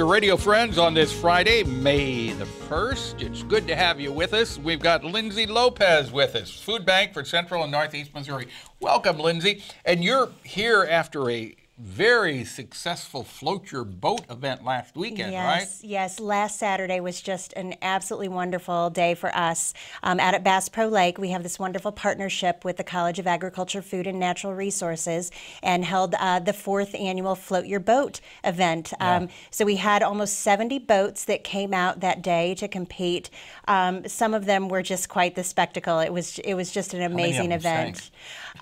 to Radio Friends on this Friday, May the 1st. It's good to have you with us. We've got Lindsay Lopez with us, Food Bank for Central and Northeast Missouri. Welcome, Lindsay. And you're here after a very successful Float Your Boat event last weekend, right? Yes. Last Saturday was just an absolutely wonderful day for us. Out at Bass Pro Lake, we have this wonderful partnership with the College of Agriculture, Food, and Natural Resources and held the 4th annual Float Your Boat event. So we had almost 70 boats that came out that day to compete. Some of them were just quite the spectacle. It was just an amazing event.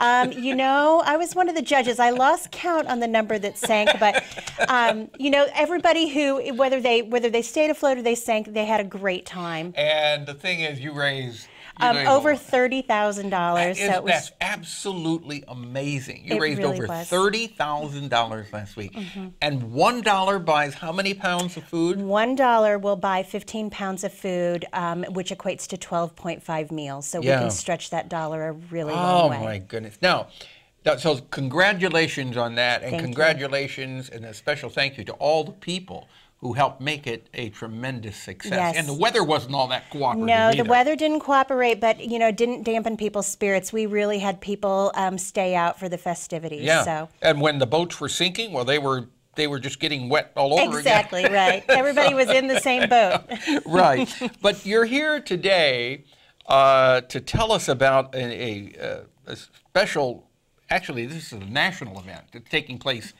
You know, I was one of the judges. I lost count on the number that sank, but you know, everybody who, whether they stayed afloat or they sank, they had a great time. And the thing is, you raised over $30,000. So that's absolutely amazing. You raised over $30,000 last week. And $1 buys how many pounds of food? $1 will buy 15 pounds of food, which equates to 12.5 meals. So we can stretch that dollar a really long way. Oh my goodness. Now, so congratulations on that, and congratulations and a special thank you to all the people who helped make it a tremendous success. Yes. And the weather wasn't all that cooperative either. The weather didn't cooperate, but you know, didn't dampen people's spirits. We really had people stay out for the festivities. Yeah. So. And when the boats were sinking, well, they were just getting wet all over exactly, again. Right. Everybody was in the same boat. Right. But you're here today to tell us about a special, actually this is a national event that's taking place,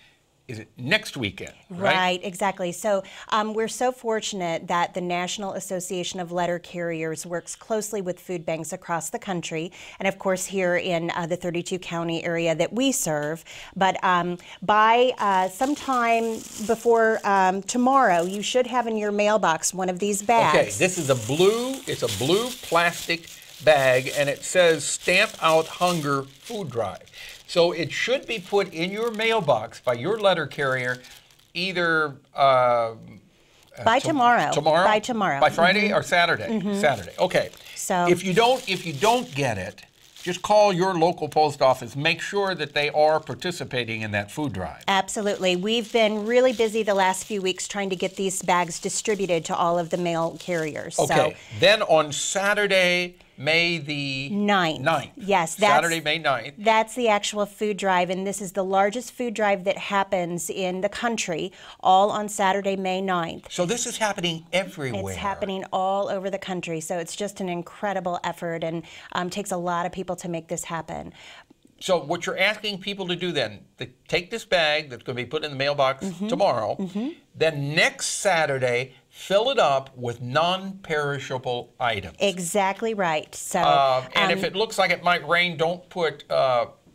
is it next weekend, right? Right, exactly. So we're so fortunate that the National Association of Letter Carriers works closely with food banks across the country, and of course here in the 32-county area that we serve. But by sometime before tomorrow, you should have in your mailbox one of these bags. Okay, this is it's a blue plastic bag, and it says Stamp Out Hunger Food Drive. So it should be put in your mailbox by your letter carrier either by tomorrow. By Friday or Saturday. Saturday. Okay. So if you don't get it, just call your local post office. Make sure that they are participating in that food drive. Absolutely. We've been really busy the last few weeks trying to get these bags distributed to all of the mail carriers. Okay. Then on Saturday, May the 9th. Yes. Saturday, May 9th. That's the actual food drive, and this is the largest food drive that happens in the country, all on Saturday, May 9th. So this is happening everywhere. It's happening all over the country, so it's just an incredible effort, and takes a lot of people to make this happen. So what you're asking people to do then, to take this bag that's going to be put in the mailbox tomorrow, then next Saturday, fill it up with non-perishable items. Exactly right. So, and if it looks like it might rain, don't put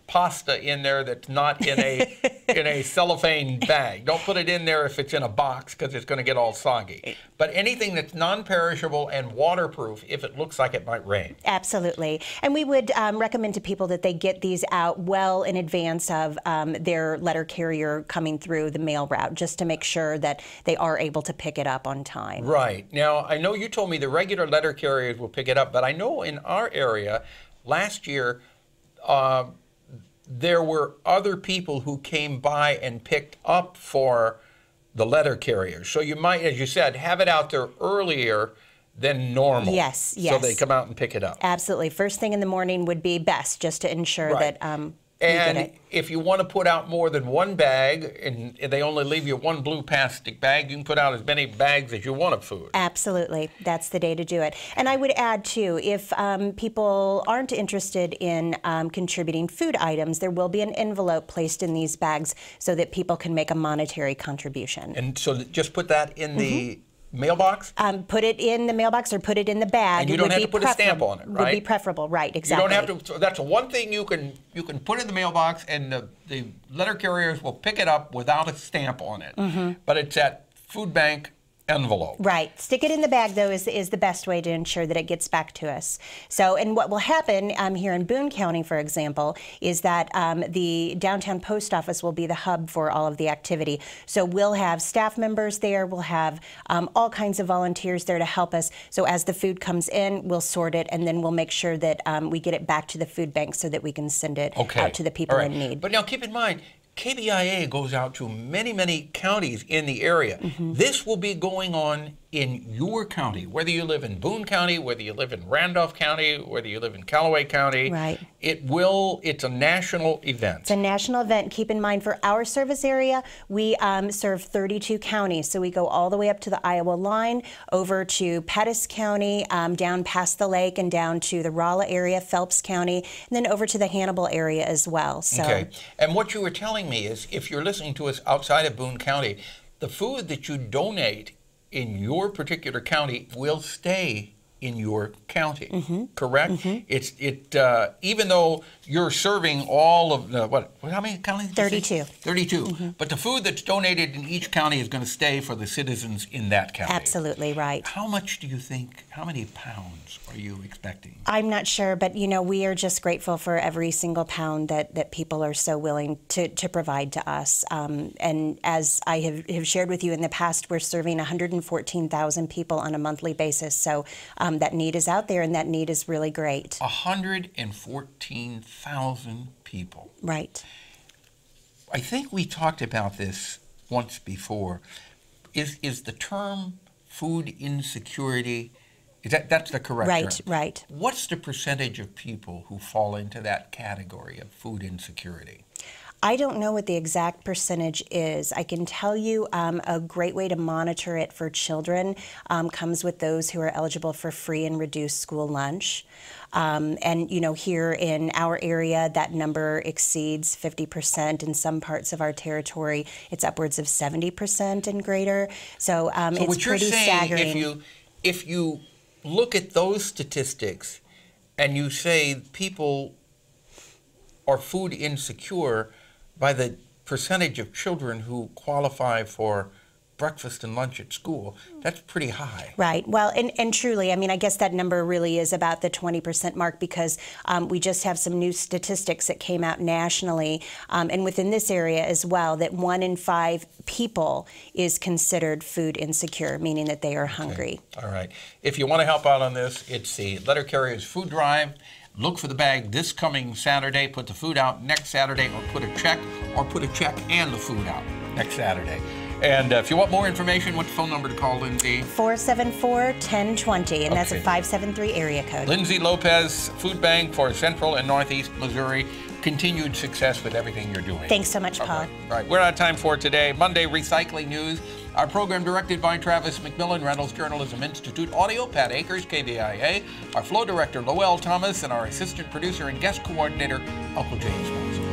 pasta in there that's not in a in a cellophane bag. Don't put it in there if it's in a box, because it's going to get all soggy. But anything that's non-perishable and waterproof if it looks like it might rain. Absolutely. And we would recommend to people that they get these out well in advance of their letter carrier coming through the mail route, just to make sure that they are able to pick it up on time. Right. Now, I know you told me the regular letter carriers will pick it up, but I know in our area last year, there were other people who came by and picked up for the letter carriers. So you might, as you said, have it out there earlier than normal. Yes. So they come out and pick it up. Absolutely. First thing in the morning would be best, just to ensure that and if you want to put out more than one bag, and they only leave you one blue plastic bag, you can put out as many bags as you want of food. Absolutely. That's the day to do it. And I would add, too, if people aren't interested in contributing food items, there will be an envelope placed in these bags so that people can make a monetary contribution. And so just put that in the mailbox? Put it in the mailbox or put it in the bag. And you don't have to put a stamp on it, right? Would be preferable, right, exactly. You don't have to, so that's one thing you can put in the mailbox, and the letter carriers will pick it up without a stamp on it. But it's at food bank envelope. Right. Stick it in the bag, though, is the best way to ensure that it gets back to us. So, and what will happen here in Boone County, for example, is that the downtown post office will be the hub for all of the activity. So we'll have staff members there, we'll have all kinds of volunteers there to help us. So as the food comes in, we'll sort it, and then we'll make sure that we get it back to the food bank so that we can send it out to the people in need. But now keep in mind, KBIA goes out to many, many counties in the area. This will be going on in your county, whether you live in Boone County, whether you live in Randolph County, whether you live in Callaway County. Right. It's a national event. It's a national event. Keep in mind, for our service area, we serve 32 counties. So we go all the way up to the Iowa line, over to Pettis County, down past the lake, and down to the Rolla area, Phelps County, and then over to the Hannibal area as well. So. Okay. And what you were telling me is, if you're listening to us outside of Boone County, the food that you donate in your particular county will stay in your county, correct? Even though you're serving all of the, how many counties? 32. 32. But the food that's donated in each county is going to stay for the citizens in that county. Absolutely right. How much do you think, how many pounds are you expecting? I'm not sure, but we are just grateful for every single pound that people are so willing to provide to us. And as I have shared with you in the past, we're serving 114,000 people on a monthly basis. So that need is out there, and that need is really great. 114,000 people. Right. I think we talked about this once before. Is the term food insecurity, that's the correct term? Right. What's the percentage of people who fall into that category of food insecurity? I don't know what the exact percentage is. I can tell you a great way to monitor it for children comes with those who are eligible for free and reduced school lunch. And here in our area, that number exceeds 50%. In some parts of our territory, it's upwards of 70% and greater. So it's pretty staggering. If you look at those statistics and you say people are food insecure by the percentage of children who qualify for breakfast and lunch at school, that's pretty high. Right. Well, and truly, I guess that number really is about the 20% mark, because we just have some new statistics that came out nationally and within this area as well, that 1 in 5 people is considered food insecure, meaning that they are hungry. All right. If you want to help out on this, it's the Letter Carriers Food Drive. Look for the bag this coming Saturday. Put the food out next Saturday, or put a check and the food out next Saturday. And if you want more information, what's the phone number to call, Lindsay? 474-1020, and that's a 573 area code. Lindsay Lopez, Food Bank for Central and Northeast Missouri. Continued success with everything you're doing. Thanks so much, Paul. All right, we're out of time for today. Monday Recycling News. Our program directed by Travis McMillan, Reynolds Journalism Institute. Audio, Pat Akers, KBIA. Our flow director, Lowell Thomas, and our assistant producer and guest coordinator, Uncle James Wilson.